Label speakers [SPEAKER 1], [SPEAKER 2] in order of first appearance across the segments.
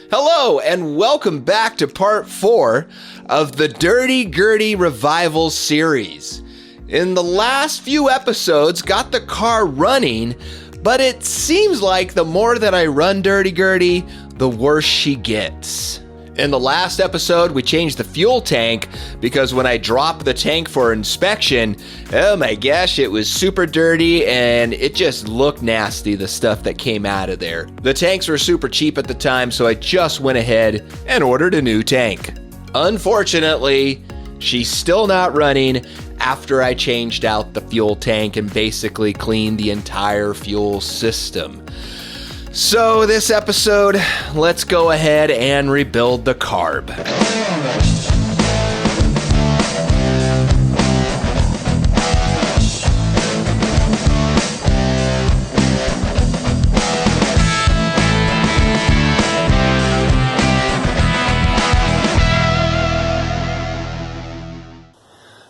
[SPEAKER 1] Hello, and welcome back to part 4 of the Dirty Revival series. In the last few episodes, got the car running, but it seems like the more that I run Dirty Gertie, the worse she gets. In the last episode, we changed the fuel tank because when I dropped the tank for inspection, oh my gosh, it was super dirty and it just looked nasty, the stuff that came out of there. The tanks were super cheap at the time, so I just went ahead and ordered a new tank. Unfortunately, she's still not running after I changed out the fuel tank and basically cleaned the entire fuel system. So this episode, let's go ahead and rebuild the carb.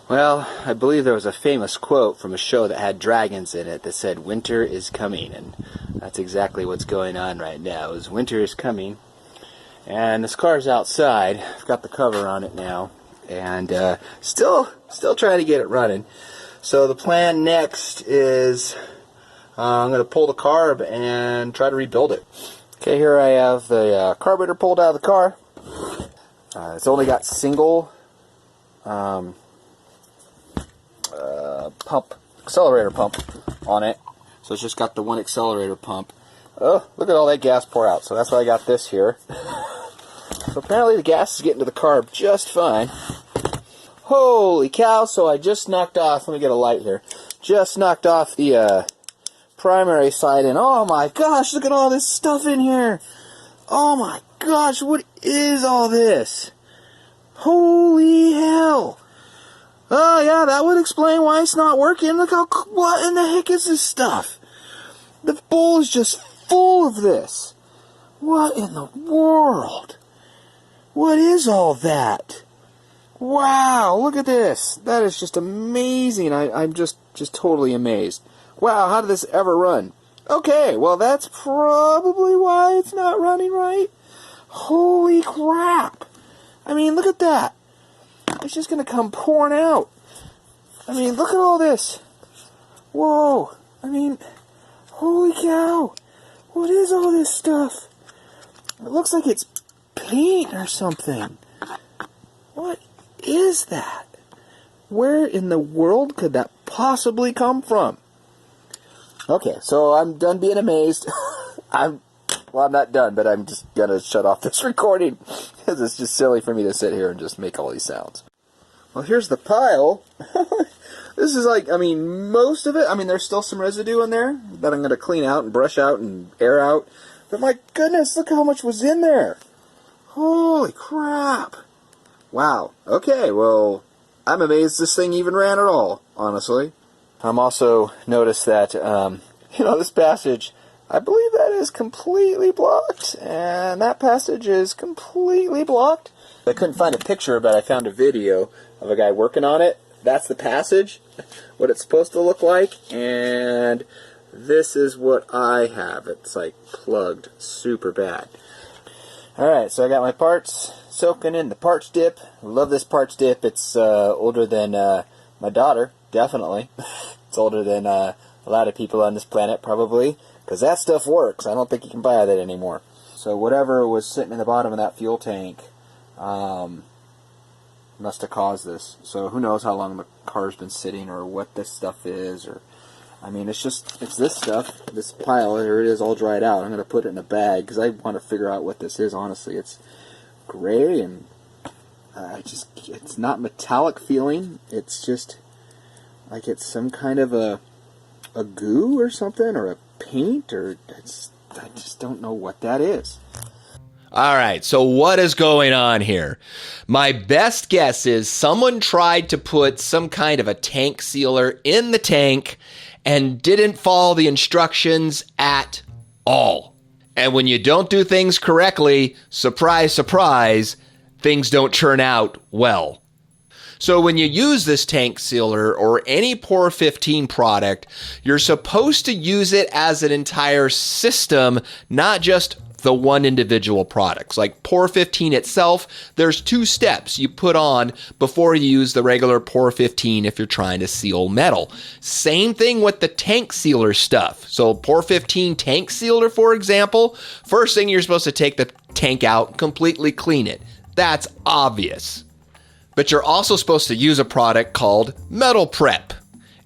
[SPEAKER 1] Well, I believe there was a famous quote from a show that had dragons in it that said, "Winter is coming," and that's exactly what's going on right now, is winter is coming. And this car's outside. I've got the cover on it now, and still trying to get it running. So the plan next is I'm going to pull the carb and try to rebuild it. Okay, here I have the carburetor pulled out of the car. It's only got single accelerator pump on it, so it's just got the one accelerator pump. Oh, look at all that gas pour out. So that's why I got this here. So apparently the gas is getting to the carb just fine. Holy cow. So I just knocked off, let me get a light here, just knocked off the primary side, and oh my gosh, look at all this stuff in here. Oh my gosh, what is all this? Holy hell. Oh, yeah, that would explain why it's not working. Look how, what in the heck is this stuff? The bowl is just full of this. What in the world? What is all that? Wow, look at this. That is just amazing. I'm just totally amazed. Wow, how did this ever run? Okay, well, that's probably why it's not running right. Holy crap. I mean, look at that. It's just going to come pouring out. I mean, look at all this. Whoa. I mean, holy cow. What is all this stuff? It looks like it's paint or something. What is that? Where in the world could that possibly come from? Okay, so I'm done being amazed. I'm not done, but I'm just going to shut off this recording because it's just silly for me to sit here and just make all these sounds. Well, here's the pile. This is like, I mean, most of it, I mean, there's still some residue in there that I'm going to clean out and brush out and air out. But my goodness, look how much was in there. Holy crap. Wow. Okay, well, I'm amazed this thing even ran at all, honestly. I'm also noticed that, this passage, I believe that is completely blocked, and that passage is completely blocked. I couldn't find a picture, but I found a video of a guy working on it. That's the passage, what it's supposed to look like, and this is what I have. It's like plugged super bad. Alright, so I got my parts soaking in the parts dip. I love this parts dip. It's older than my daughter, definitely. It's older than a lot of people on this planet, probably, because that stuff works. I don't think you can buy that anymore. So whatever was sitting in the bottom of that fuel tank must have caused this. So who knows how long the car's been sitting or what this stuff is. Or I mean, it's this stuff, this pile. Here it is, all dried out. I'm going to put it in a bag because I want to figure out what this is, honestly. It's gray and it's not metallic feeling. It's just like it's some kind of a goo or something, or a paint, or I just don't know what that is. All right, so what is going on here? My best guess is someone tried to put some kind of a tank sealer in the tank and didn't follow the instructions at all. And when you don't do things correctly, surprise, surprise, things don't turn out well. So when you use this tank sealer or any POR 15 product, you're supposed to use it as an entire system, not just
[SPEAKER 2] the one individual products. Like POR 15 itself, there's 2 steps you put on before you use the regular POR 15 if you're trying to seal metal. Same thing with the tank sealer stuff. So POR 15 tank sealer, for example, first thing you're supposed to take the tank out, completely clean it. That's obvious. But you're also supposed to use a product called metal prep.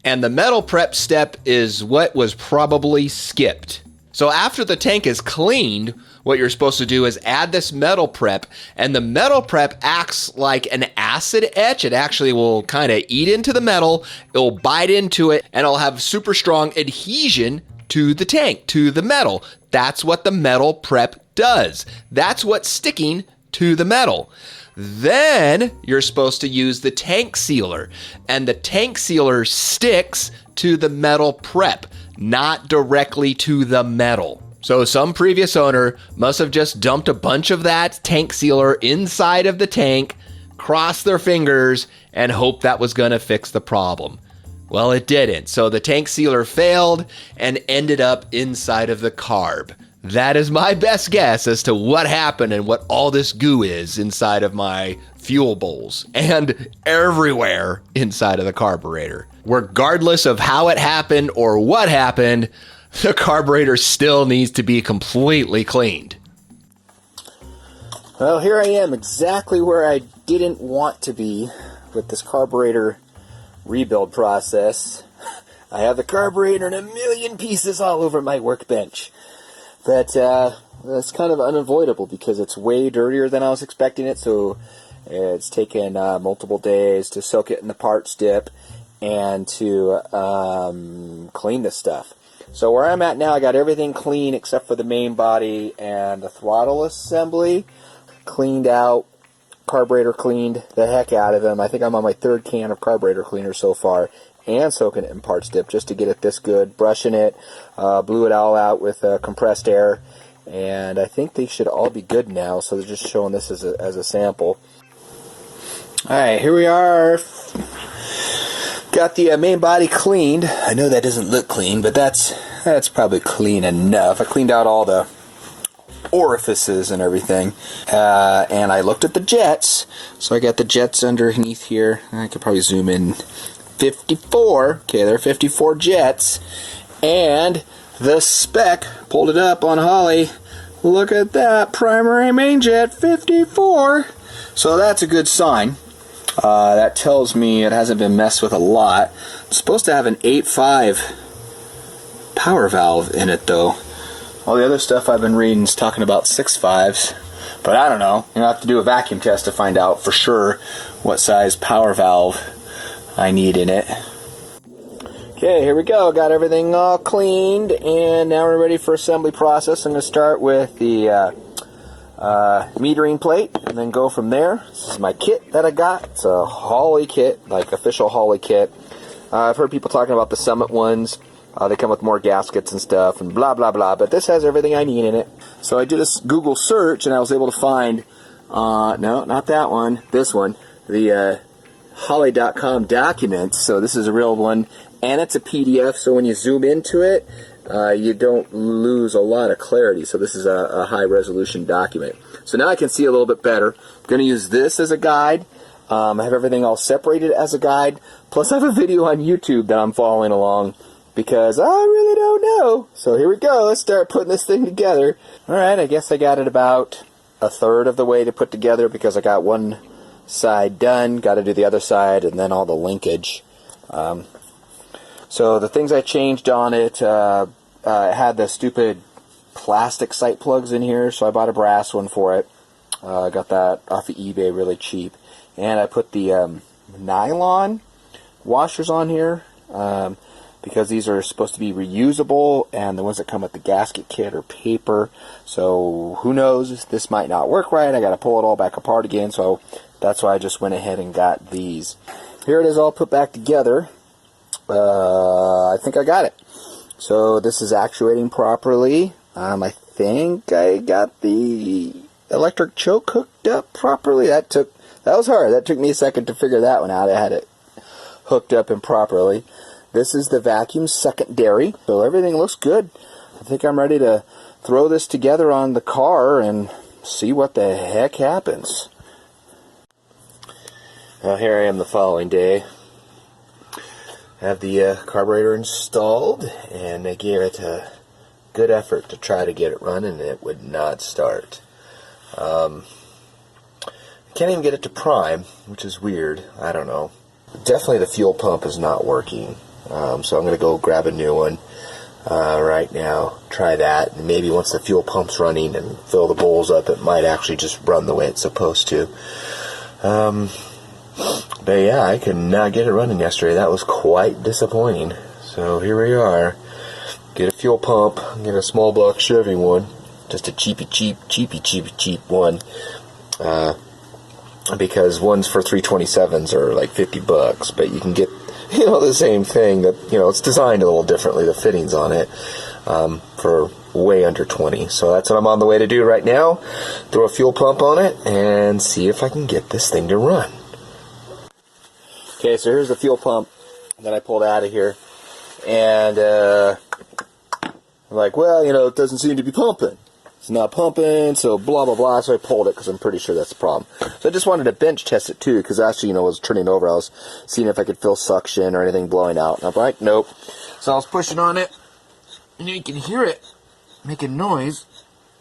[SPEAKER 2] And the metal prep step is what was probably skipped. So after the tank is cleaned, what you're supposed to do is add this metal prep, and the metal prep acts like an acid etch. It actually will kind of eat into the metal, it'll bite into it, and it'll have super strong adhesion to the tank, to the metal. That's what the metal prep does. That's what's sticking to the metal. Then you're supposed to use the tank sealer, and the tank sealer sticks to the metal prep, not directly to the metal. So some previous owner must have just dumped a bunch of that tank sealer inside of the tank, crossed their fingers, and hoped that was going to fix the problem. Well, it didn't. So the tank sealer failed and ended up inside of the carb. That is my best guess as to what happened and what all this goo is inside of my fuel bowls and everywhere inside of the carburetor. Regardless of how it happened or what happened, the carburetor still needs to be completely cleaned.
[SPEAKER 1] Well, here I am exactly where I didn't want to be with this carburetor rebuild process. I have the carburetor in a million pieces all over my workbench. But that's kind of unavoidable because it's way dirtier than I was expecting it. So it's taken multiple days to soak it in the parts dip and to clean this stuff. So where I'm at now, I got everything clean except for the main body and the throttle assembly. Cleaned out, carburetor cleaned the heck out of them. I think I'm on my 3rd can of carburetor cleaner so far. And soaking it in parts dip just to get it this good, brushing it, blew it all out with compressed air, and I think they should all be good now, so they're just showing this as a sample. Alright, here we are. Got the main body cleaned. I know that doesn't look clean, but that's probably clean enough. I cleaned out all the orifices and everything, and I looked at the jets. So I got the jets underneath here. I could probably zoom in. 54, okay, there are 54 jets, and the spec, pulled it up on Holley, look at that, primary main jet, 54, so that's a good sign. That tells me it hasn't been messed with a lot. It's supposed to have an 8.5 power valve in it though. All the other stuff I've been reading is talking about 6.5s, but I don't know, you'll have to do a vacuum test to find out for sure what size power valve I need in it. Okay, here we go. Got everything all cleaned, and now we're ready for assembly process. I'm going to start with the metering plate, and then go from there. This is my kit that I got. It's a Holley kit, like official Holley kit. I've heard people talking about the Summit ones. They come with more gaskets and stuff, and blah, blah, blah. But this has everything I need in it. So I did a Google search, and I was able to find, no, not that one, this one, the Holley.com documents. So this is a real one, and it's a PDF, so when you zoom into it, you don't lose a lot of clarity. So this is a high resolution document. So now I can see a little bit better. I'm going to use this as a guide. I have everything all separated as a guide, plus I have a video on YouTube that I'm following along because I really don't know. So here we go. Let's start putting this thing together. Alright, I guess I got it about 1/3 of the way to put together because I got one side done, got to do the other side, and then all the linkage. So the things I changed on it, it had the stupid plastic sight plugs in here, so I bought a brass one for it. I got that off of eBay really cheap. And I put the nylon washers on here because these are supposed to be reusable, and the ones that come with the gasket kit are paper. So who knows, this might not work right. I got to pull it all back apart again, so that's why I just went ahead and got these. Here it is all put back together. I think I got it. So this is actuating properly. I think I got the electric choke hooked up properly. That was hard. That took me a second to figure that one out. I had it hooked up improperly. This is the vacuum secondary. So everything looks good. I think I'm ready to throw this together on the car and see what the heck happens. Well, here I am the following day. I have the carburetor installed, and I gave it a good effort to try to get it running, and it would not start. I can't even get it to prime, which is weird. I don't know. Definitely the fuel pump is not working, so I'm going to go grab a new one right now, try that, and maybe once the fuel pump's running and fill the bowls up, it might actually just run the way it's supposed to. But yeah, I could not get it running yesterday. That was quite disappointing. So here we are. Get a fuel pump, get a small block Chevy one, just a cheap one, because ones for 327s are like $50, but you can get, the same thing that, it's designed a little differently, the fittings on it, for way under 20. So that's what I'm on the way to do right now. Throw a fuel pump on it and see if I can get this thing to run. Okay, so here's the fuel pump that I pulled out of here, and I'm like, well, it doesn't seem to be pumping. It's not pumping, so blah, blah, blah. So I pulled it because I'm pretty sure that's the problem. So I just wanted to bench test it too, because actually, I was turning over. I was seeing if I could feel suction or anything blowing out. And I'm like, nope. So I was pushing on it, and you can hear it making noise,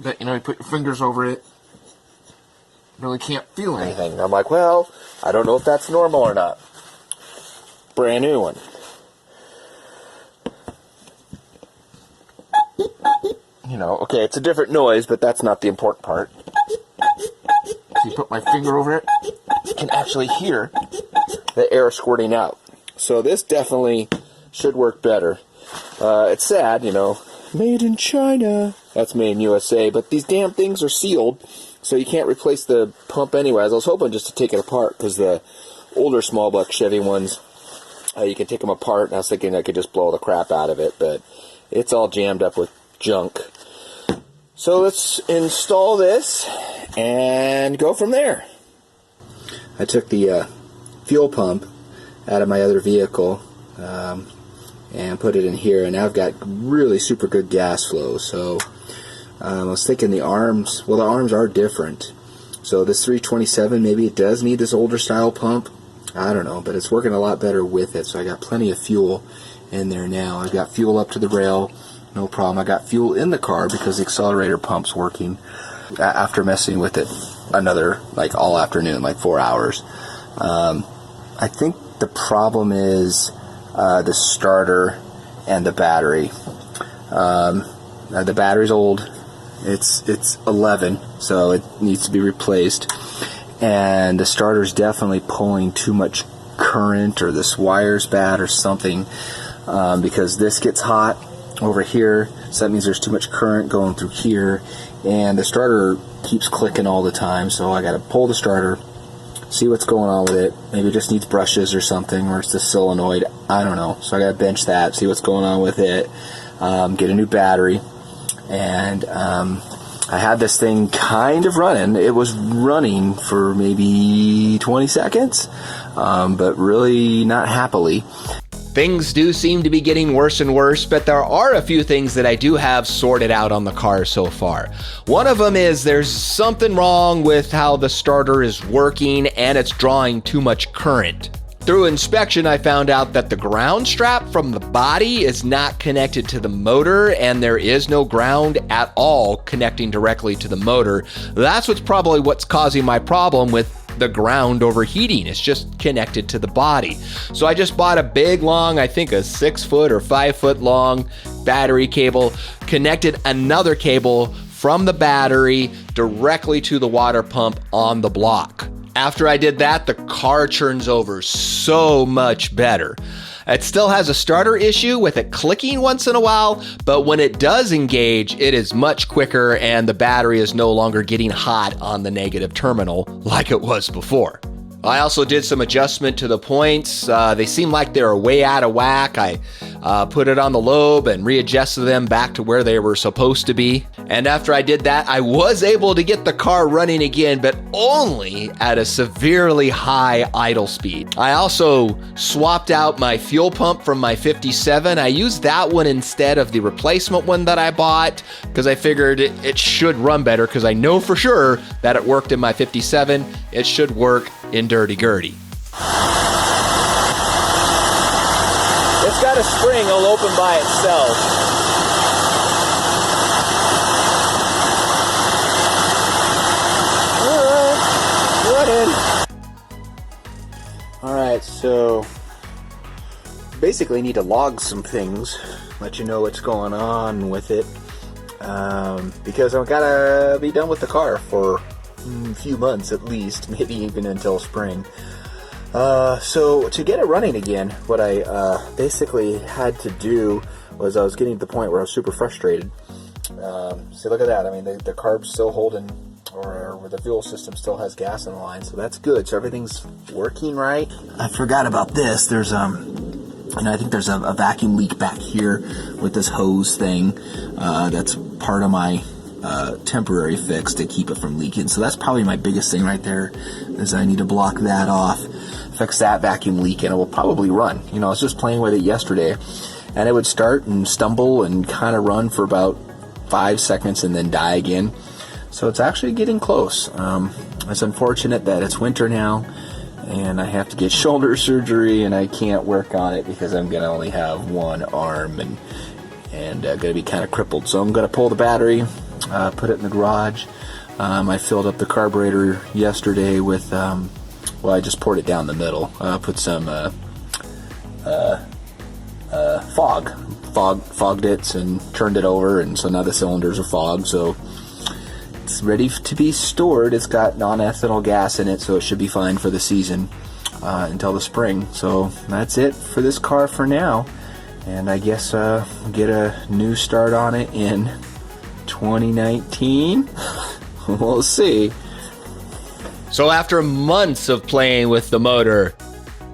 [SPEAKER 1] but, you put your fingers over it, really can't feel anything. And I'm like, well, I don't know if that's normal or not. Brand new one. Okay, it's a different noise, but that's not the important part. So you put my finger over it, you can actually hear the air squirting out. So this definitely should work better. It's sad, made in China. That's made in USA, but these damn things are sealed, so you can't replace the pump anyways. I was hoping just to take it apart, because the older small block Chevy ones, you can take them apart, and I was thinking I could just blow the crap out of it, but it's all jammed up with junk. So let's install this and go from there. I took the fuel pump out of my other vehicle and put it in here, and now I've got really super good gas flow. So I was thinking the arms are different. So this 327, maybe it does need this older style pump. I don't know, but it's working a lot better with it. So I got plenty of fuel in there now. I've got fuel up to the rail. No problem. I got fuel in the car because the accelerator pump's working after messing with it another, all afternoon, 4 hours. I think the problem is the starter and the battery. The battery's old. It's 11, so it needs to be replaced. And the starter's definitely pulling too much current, or this wire's bad or something, because this gets hot over here, so that means there's too much current going through here, and the starter keeps clicking all the time. So I got to pull the starter, see what's going on with it. Maybe it just needs brushes or something, or it's the solenoid. I don't know. So I got to bench that, see what's going on with it, get a new battery, and I had this thing kind of running. It was running for maybe 20 seconds, but really not happily.
[SPEAKER 2] Things do seem to be getting worse and worse, but there are a few things that I do have sorted out on the car so far. One of them is there's something wrong with how the starter is working, and it's drawing too much current. Through inspection, I found out that the ground strap from the body is not connected to the motor, and there is no ground at all connecting directly to the motor. That's probably what's causing my problem with the ground overheating. It's just connected to the body. So I just bought a big long, I think a 6 foot or 5 foot long battery cable, connected another cable from the battery directly to the water pump on the block. After I did that, the car turns over so much better. It still has a starter issue with it clicking once in a while, but when it does engage, it is much quicker, and the battery is no longer getting hot on the negative terminal like it was before. I also did some adjustment to the points. They seemed like they were way out of whack. I put it on the lobe and readjusted them back to where they were supposed to be. And after I did that, I was able to get the car running again, but only at a severely high idle speed. I also swapped out my fuel pump from my 57. I used that one instead of the replacement one that I bought because I figured it should run better, because I know for sure that it worked in my 57. It should work in Dirty Gertie.
[SPEAKER 1] It's got a spring, it'll open by itself. Alright, so basically need to log some things, let you know what's going on with it, because I've got to be done with the car for a few months at least, maybe even until spring. So to get it running again, what I basically had to do was I was getting to the point where I was super frustrated. See, look at that. I mean, the carb's still holding, or the fuel system still has gas in the line, so that's good. So everything's working right. I forgot about this. There's I think there's a vacuum leak back here with this hose thing. That's part of my temporary fix to keep it from leaking. So that's probably my biggest thing right there, is I need to block that off, fix that vacuum leak, and it will probably run. You know, I was just playing with it yesterday, and it would start and stumble and kind of run for about 5 seconds and then die again. So it's actually getting close. It's unfortunate that it's winter now, and I have to get shoulder surgery, and I can't work on it because I'm gonna only have one arm and gonna be kind of crippled. So I'm gonna pull the battery, put it in the garage. I filled up the carburetor yesterday with, well, I just poured it down the middle. Put some fogged it and turned it over, and so now the cylinders are fogged. So it's ready to be stored. It's got non-ethanol gas in it, so it should be fine for the season until the spring. So that's it for this car for now, and I guess get a new start on it in 2019. We'll see.
[SPEAKER 2] So after months of playing with the motor,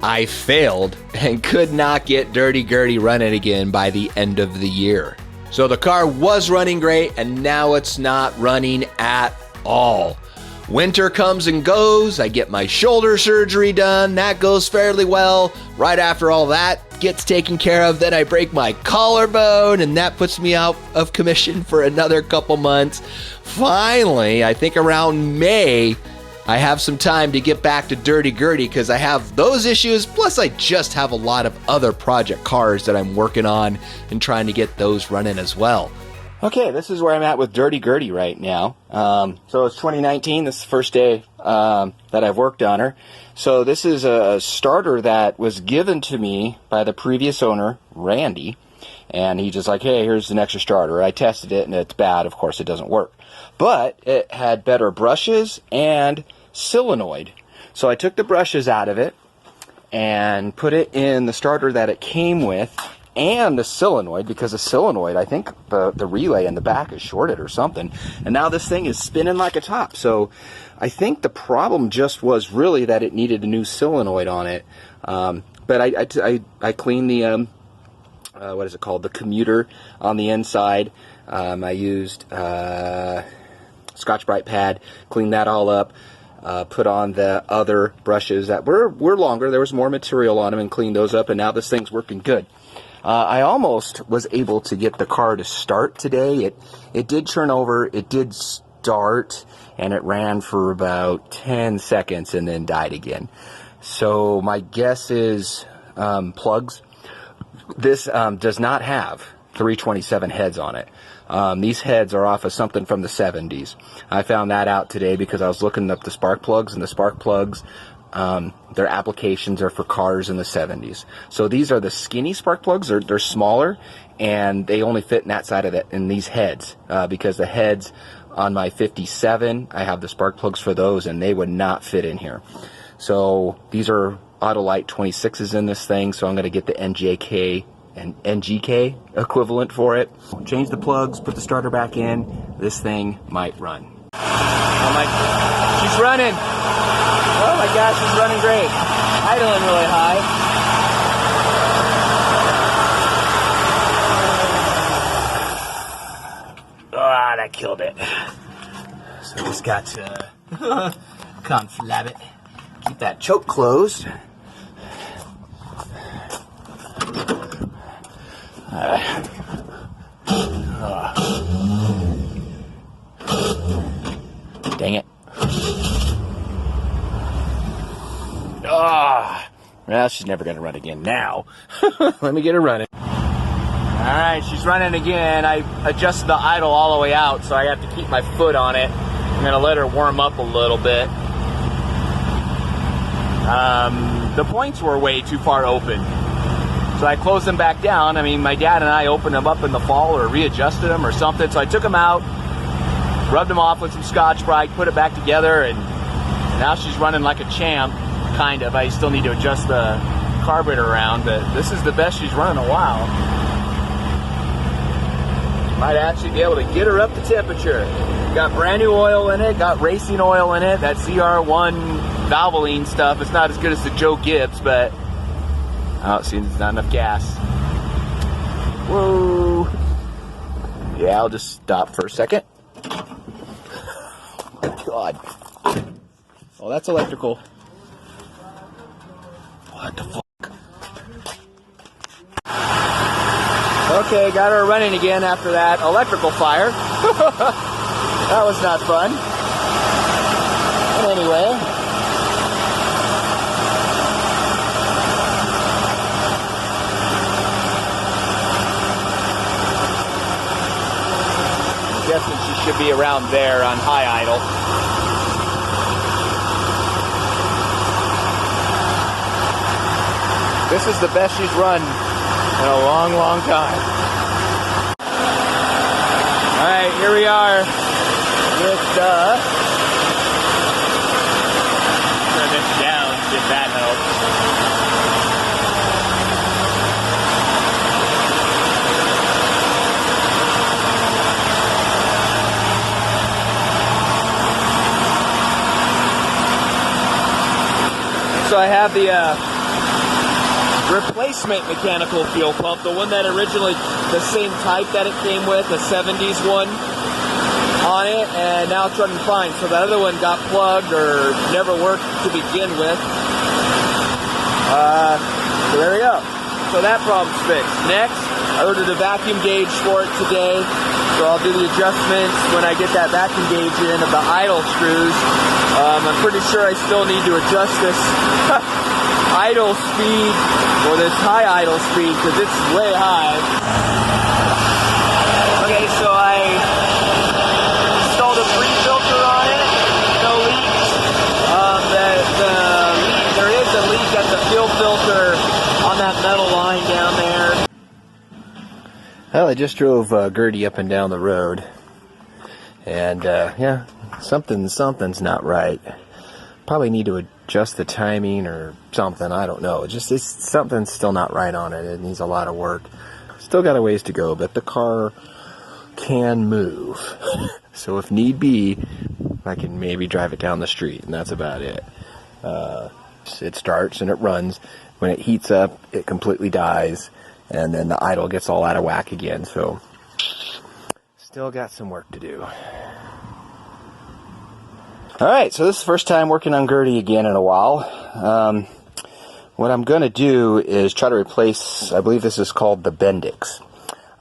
[SPEAKER 2] I failed and could not get Dirty Gertie running again by the end of the year. So the car was running great, and now it's not running at all. Winter comes and goes. I get my shoulder surgery done. That goes fairly well. Right after all that gets taken care of, then I break my collarbone, and that puts me out of commission for another couple months. Finally, I think around May, I have some time to get back to Dirty Gertie, because I have those issues, plus I just have a lot of other project cars that I'm working on and trying to get those running as well.
[SPEAKER 1] Okay, this is where I'm at with Dirty Gertie right now. So it's 2019. This is the first day that I've worked on her. So this is a starter that was given to me by the previous owner, Randy. And he just like, hey, here's an extra starter. I tested it, and it's bad. Of course, it doesn't work. But it had better brushes and solenoid. So I took the brushes out of it and put it in the starter that it came with, and the solenoid, because the solenoid, I think the relay in the back is shorted or something, and now this thing is spinning like a top. So I think the problem just was really that it needed a new solenoid on it. But I cleaned the what is it called, the commuter on the inside. I used Scotch-Brite pad, cleaned that all up, put on the other brushes that were longer. There was more material on them, and cleaned those up, and now this thing's working good. I almost was able to get the car to start today. It did turn over, it did start, and it ran for about 10 seconds and then died again. So my guess is plugs. This does not have 327 heads on it. These heads are off of something from the 70s. I found that out today because I was looking up the spark plugs, and the spark plugs, their applications are for cars in the 70s. So these are the skinny spark plugs. They're smaller, and they only fit in that side of it, in these heads, because the heads on my 57, I have the spark plugs for those, and they would not fit in here. So these are Autolite 26s in this thing, so I'm going to get the NJK and NGK equivalent for it. Change the plugs, put the starter back in. This thing might run. Oh my, she's running. Oh my gosh, she's running great. Idling really high. Ah, that killed it. So just got to conflab it. Keep that choke closed. Dang it. Well, she's never going to run again now. Let me get her running. Alright, she's running again. I adjusted the idle all the way out, so I have to keep my foot on it. I'm going to let her warm up a little bit. The points were way too far open. So I closed them back down. I mean, my dad and I opened them up in the fall or readjusted them or something. So I took them out, rubbed them off with some Scotch-Brite, put it back together, and now she's running like a champ, kind of. I still need to adjust the carburetor around, but this is the best she's run in a while. Might actually be able to get her up to temperature. Got brand new oil in it, got racing oil in it, that CR1 Valvoline stuff. It's not as good as the Joe Gibbs, but oh, see, there's not enough gas. Whoa. Yeah, I'll just stop for a second. Oh, God. Oh, that's electrical. What the fuck? Okay, got her running again after that electrical fire. That was not fun. But anyway. I'm guessing she should be around there on high idle. This is the best she's run in a long, long time. Alright, here we are with turn this down, see if that helps. So I have the replacement mechanical fuel pump, the one that originally, the same type that it came with, the 70s one on it, and now it's running fine. So that other one got plugged or never worked to begin with. So there we go. So that problem's fixed. Next, I ordered a vacuum gauge for it today, so I'll do the adjustments when I get that vacuum gauge in of the idle screws. I'm pretty sure I still need to adjust this idle speed, or this high idle speed, because it's way high. Okay, so I installed a pre-filter on it, no leaks. There is a leak at the fuel filter on that metal line down there. Well, I just drove Gertie up and down the road, and yeah, something's not right. Probably need to adjust the timing or something, I don't know. Something's still not right on it. It needs a lot of work. Still got a ways to go, but the car can move. So if need be, I can maybe drive it down the street, and that's about it. It starts and it runs. When it heats up, it completely dies, and then the idle gets all out of whack again. So still got some work to do. Alright, so this is the first time working on Gertie again in a while. What I'm going to do is try to replace, I believe this is called the bendix.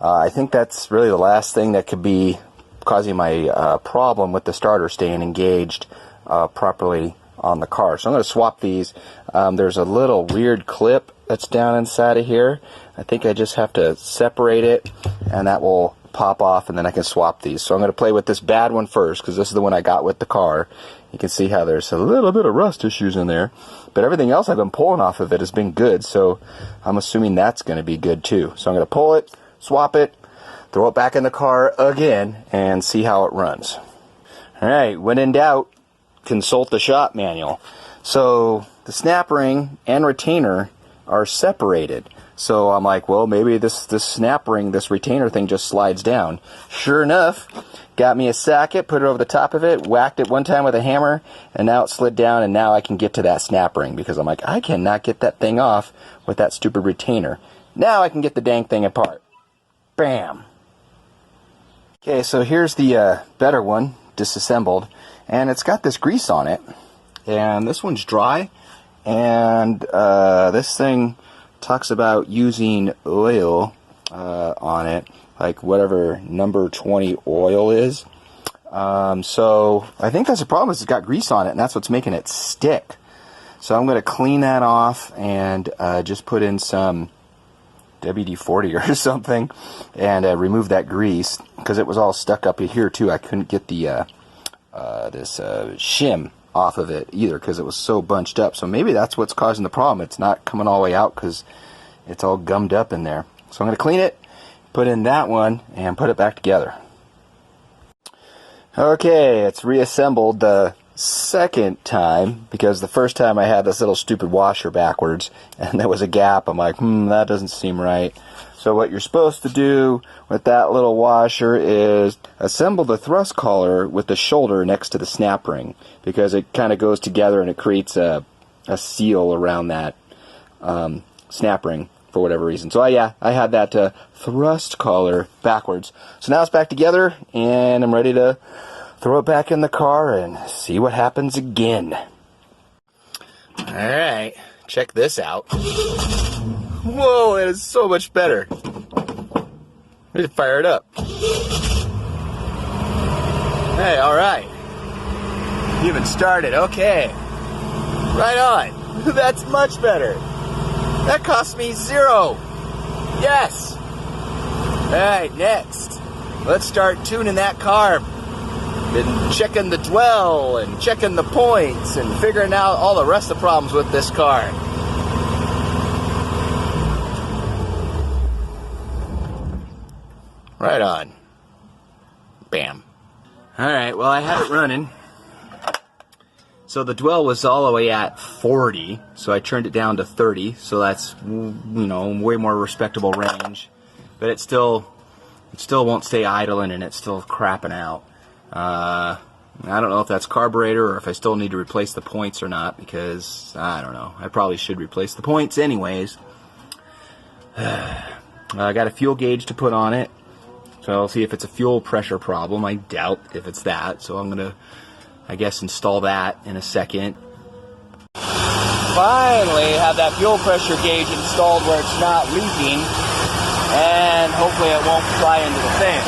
[SPEAKER 1] I think that's really the last thing that could be causing my problem with the starter staying engaged properly on the car. So I'm going to swap these. There's a little weird clip that's down inside of here. I think I just have to separate it, and that will pop off, and then I can swap these. So I'm going to play with this bad one first, because this is the one I got with the car. You can see how there's a little bit of rust issues in there, but everything else I've been pulling off of it has been good, so I'm assuming that's going to be good too. So I'm going to pull it, swap it, throw it back in the car again, and see how it runs. Alright, when in doubt, consult the shop manual. So the snap ring and retainer are separated. So I'm like, well, maybe this snap ring, this retainer thing just slides down. Sure enough, got me a socket, put it over the top of it, whacked it one time with a hammer, and now it slid down, and now I can get to that snap ring, because I'm like, I cannot get that thing off with that stupid retainer. Now I can get the dang thing apart. Bam! Okay, so here's the better one, disassembled, and it's got this grease on it, and this one's dry, and this thing talks about using oil on it, like whatever number 20 oil is. So I think that's the problem, is it's got grease on it, and that's what's making it stick. So I'm going to clean that off and just put in some WD-40 or something and remove that grease, because it was all stuck up here too. I couldn't get the this shim off of it either, because it was so bunched up. So maybe that's what's causing the problem. It's not coming all the way out because it's all gummed up in there. So I'm going to clean it, put in that one, and put it back together. Okay, it's reassembled the second time, because the first time I had this little stupid washer backwards and there was a gap. I'm like, that doesn't seem right. So what you're supposed to do with that little washer is assemble the thrust collar with the shoulder next to the snap ring, because it kind of goes together and it creates a seal around that snap ring for whatever reason. So I had that thrust collar backwards. So now it's back together, and I'm ready to throw it back in the car and see what happens again. Alright, check this out. Whoa, it is so much better. Ready to fire it up. Hey, alright. Even started, okay. Right on. That's much better. That cost me $0. Yes. Alright, next. Let's start tuning that carb. Been checking the dwell and checking the points and figuring out all the rest of the problems with this car. Right on. Bam. Alright, well, I had it running. So the dwell was all the way at 40, so I turned it down to 30, so that's, way more respectable range. But it still won't stay idling, and it's still crapping out. I don't know if that's carburetor or if I still need to replace the points or not, because I don't know. I probably should replace the points anyways. I got a fuel gauge to put on it, so I'll see if it's a fuel pressure problem. I doubt if it's that, so I'm gonna, I guess, install that in a second. Finally have that fuel pressure gauge installed where it's not leaking, and hopefully it won't fly into the thing.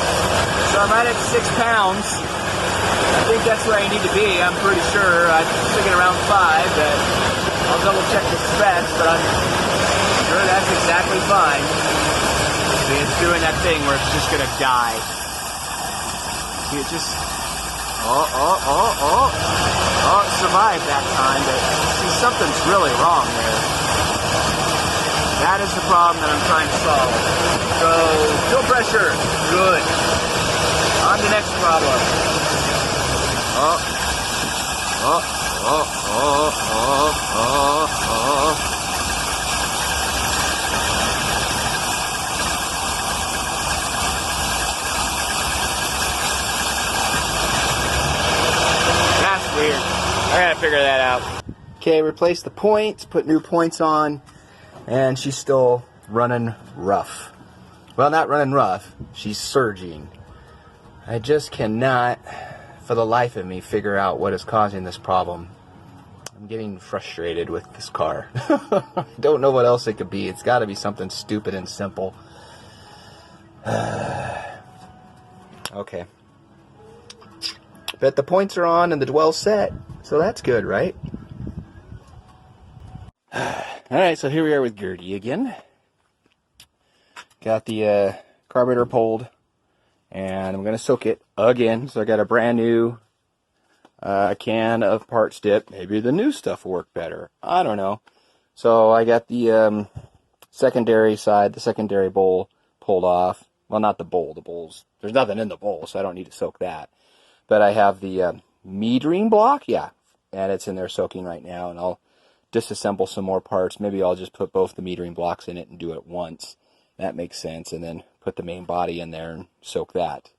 [SPEAKER 1] So I'm right at 6 pounds. I think that's where I need to be. I'm pretty sure. I'm thinking around 5, but I'll double check the specs, but I'm sure that's exactly fine. See, it's doing that thing where it's just gonna die. See, it just, it survived that time, but see, something's really wrong there. That is the problem that I'm trying to solve. So, fuel pressure, good. On to the next problem. That's weird. I gotta figure that out. Okay, replace the points, put new points on, and she's still running rough. Well, not running rough, she's surging. I just cannot, for the life of me, figure out what is causing this problem. I'm getting frustrated with this car. I don't know what else it could be. It's got to be something stupid and simple. Okay. But the points are on and the dwell's set, so that's good, right? Alright, so here we are with Gertie again. Got the carburetor pulled, and I'm going to soak it again. So I got a brand new can of parts dip. Maybe the new stuff will work better. I don't know. So I got the secondary side, the secondary bowl pulled off. Well, not the bowl. The bowl's, there's nothing in the bowl, so I don't need to soak that. But I have the metering block, yeah, and it's in there soaking right now, and I'll disassemble some more parts. Maybe I'll just put both the metering blocks in it and do it at once. That makes sense. And then put the main body in there and soak that.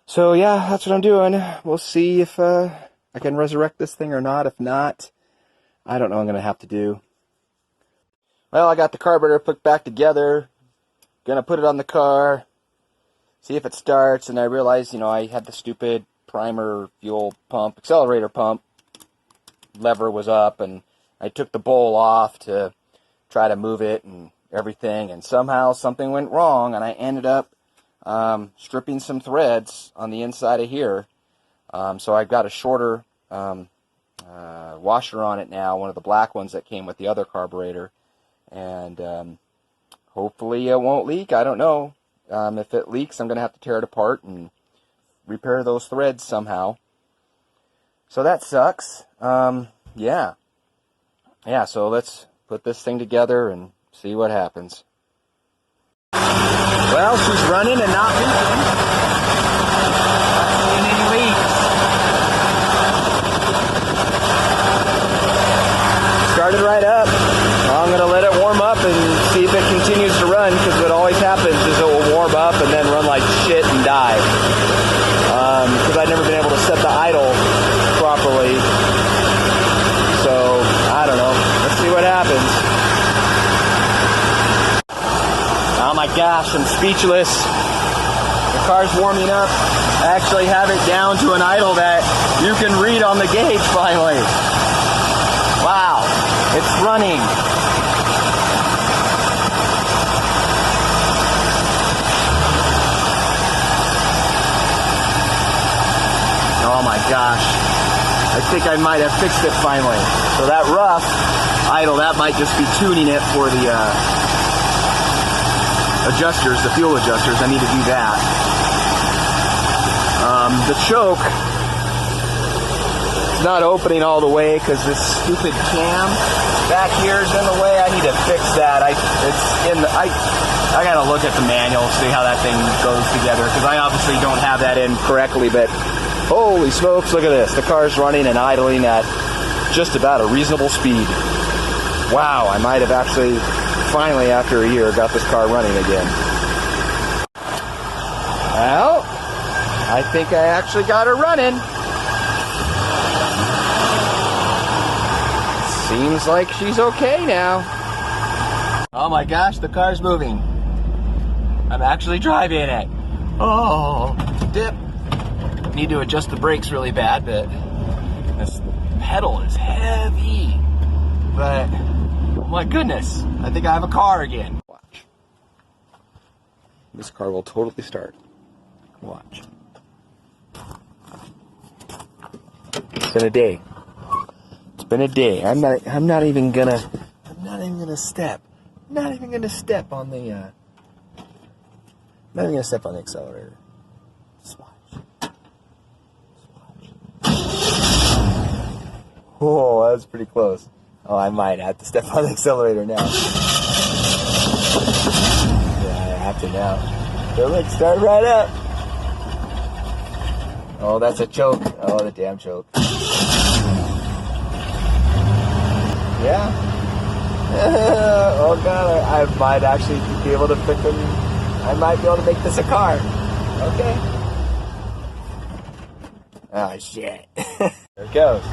[SPEAKER 1] So yeah, that's what I'm doing. We'll see if I can resurrect this thing or not. If not, I don't know what I'm going to have to do. Well, I got the carburetor put back together. Gonna put it on the car, see if it starts, and I realized, you know, I had the stupid primer fuel pump, accelerator pump, lever was up, and I took the bowl off to try to move it and everything, and somehow something went wrong, and I ended up stripping some threads on the inside of here. So I've got a shorter washer on it now, one of the black ones that came with the other carburetor, and hopefully it won't leak. I don't know. If it leaks, I'm going to have to tear it apart and repair those threads somehow. So that sucks. Yeah, so let's put this thing together and see what happens. Well, she's running and not leaking. Not seeing any leaks. Started right up. I'm going to let it warm up and see if it continues to run, because what always happens is it will warm up and then run like shit and die. Because I've never been able to set the idle properly. So, I don't know. Let's see what happens. Oh my gosh, I'm speechless. The car's warming up. I actually have it down to an idle that you can read on the gauge finally. Wow, it's running. Oh my gosh. I think I might have fixed it finally. So that rough idle, that might just be tuning it for the adjusters, the fuel adjusters. I need to do that. The choke is not opening all the way because this stupid cam back here is in the way. I need to fix that. I gotta look at the manual, see how that thing goes together, because I obviously don't have that in correctly, but holy smokes, look at this. The car's running and idling at just about a reasonable speed. Wow, I might have actually, finally after a year, got this car running again. Well, I think I actually got her running. Seems like she's okay now. Oh my gosh, the car's moving. I'm actually driving it. Oh, dip. Need to adjust the brakes really bad, but this pedal is heavy. But, oh my goodness, I think I have a car again. Watch. This car will totally start. Watch. It's been a day. It's been a day. I'm not even gonna step. I'm not even gonna step on the accelerator. Just watch. Oh, that was pretty close. Oh, I might have to step on the accelerator now. Yeah, I have to now. So let's start right up. Oh, that's a choke. Oh, the damn choke. Yeah. Oh god, I might actually be able to fix them. I might be able to make this a car. Okay. Oh shit. There it goes.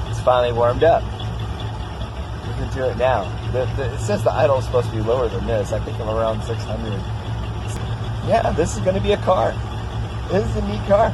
[SPEAKER 1] It's finally warmed up. We can do it now. It says the idle is supposed to be lower than this. I think I'm around 600. Yeah, this is going to be a car. This is a neat car.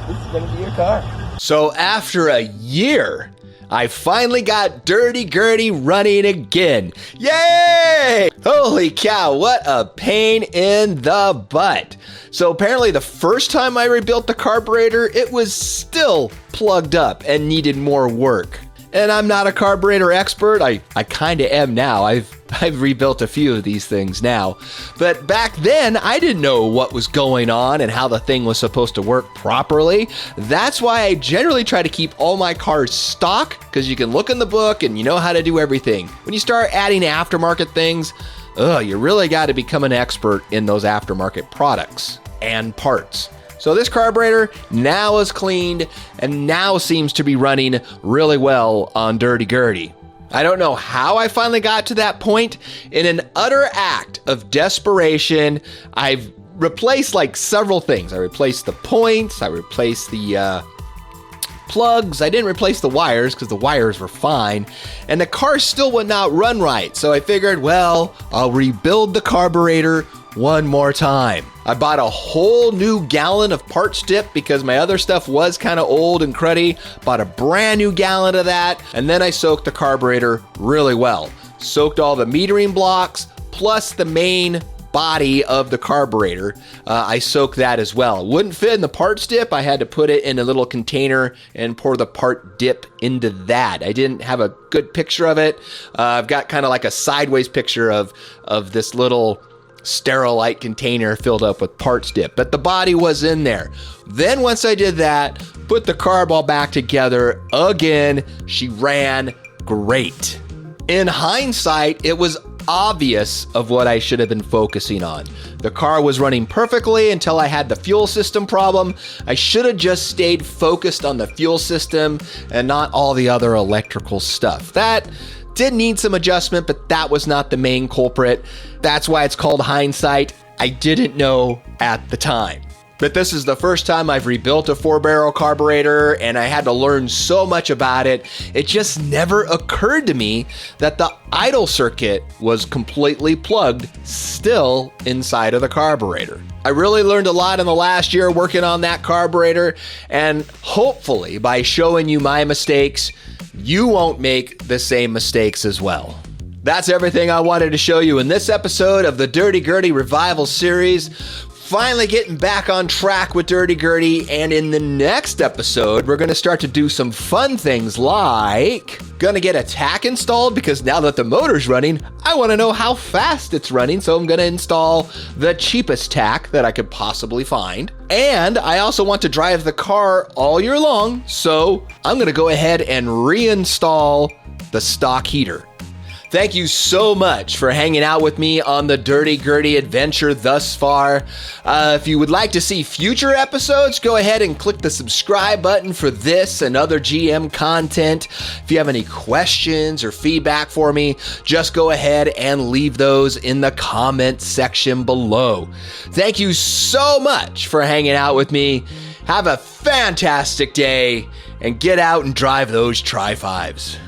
[SPEAKER 1] This is going to be a car.
[SPEAKER 2] So after a year, I finally got Dirty Gertie running again. Yay! Holy cow, what a pain in the butt. So apparently the first time I rebuilt the carburetor, it was still plugged up and needed more work. And I'm not a carburetor expert. I kind of am now. I've rebuilt a few of these things now. But back then, I didn't know what was going on and how the thing was supposed to work properly. That's why I generally try to keep all my cars stock, because you can look in the book and you know how to do everything. When you start adding aftermarket things, you really got to become an expert in those aftermarket products and parts. So this carburetor now is cleaned and now seems to be running really well on Dirty Gertie. I don't know how I finally got to that point. In an utter act of desperation, I've replaced like several things. I replaced the points, I replaced the plugs. I didn't replace the wires because the wires were fine, and the car still would not run right. So I figured, well, I'll rebuild the carburetor one more time. I bought a whole new gallon of parts dip because my other stuff was kind of old and cruddy. Bought a brand new gallon of that, and then I soaked the carburetor really well. Soaked all the metering blocks plus the main body of the carburetor. I soaked that as well. It wouldn't fit in the parts dip. I had to put it in a little container and pour the part dip into that. I didn't have a good picture of it. I've got kind of like a sideways picture of this little Sterilite container filled up with parts dip, but the body was in there. Then once I did that, put the carb all back together again, she ran great. In hindsight, it was obvious of what I should have been focusing on. The car was running perfectly until I had the fuel system problem. I should have just stayed focused on the fuel system and not all the other electrical stuff. That did need some adjustment, but that was not the main culprit. That's why it's called hindsight. I didn't know at the time. But this is the first time I've rebuilt a 4-barrel carburetor, and I had to learn so much about it. It just never occurred to me that the idle circuit was completely plugged still inside of the carburetor. I really learned a lot in the last year working on that carburetor, and hopefully by showing you my mistakes, you won't make the same mistakes as well. That's everything I wanted to show you in this episode of the Dirty Gertie Revival series. Finally getting back on track with Dirty Gertie, and in the next episode, we're going to start to do some fun things like going to get a tach installed because now that the motor's running, I want to know how fast it's running, so I'm going to install the cheapest tach that I could possibly find. And I also want to drive the car all year long, so I'm going to go ahead and reinstall the stock heater. Thank you so much for hanging out with me on the Dirty Gertie adventure thus far. If you would like to see future episodes, go ahead and click the subscribe button for this and other GM content. If you have any questions or feedback for me, just go ahead and leave those in the comments section below. Thank you so much for hanging out with me. Have a fantastic day and get out and drive those Tri-5s.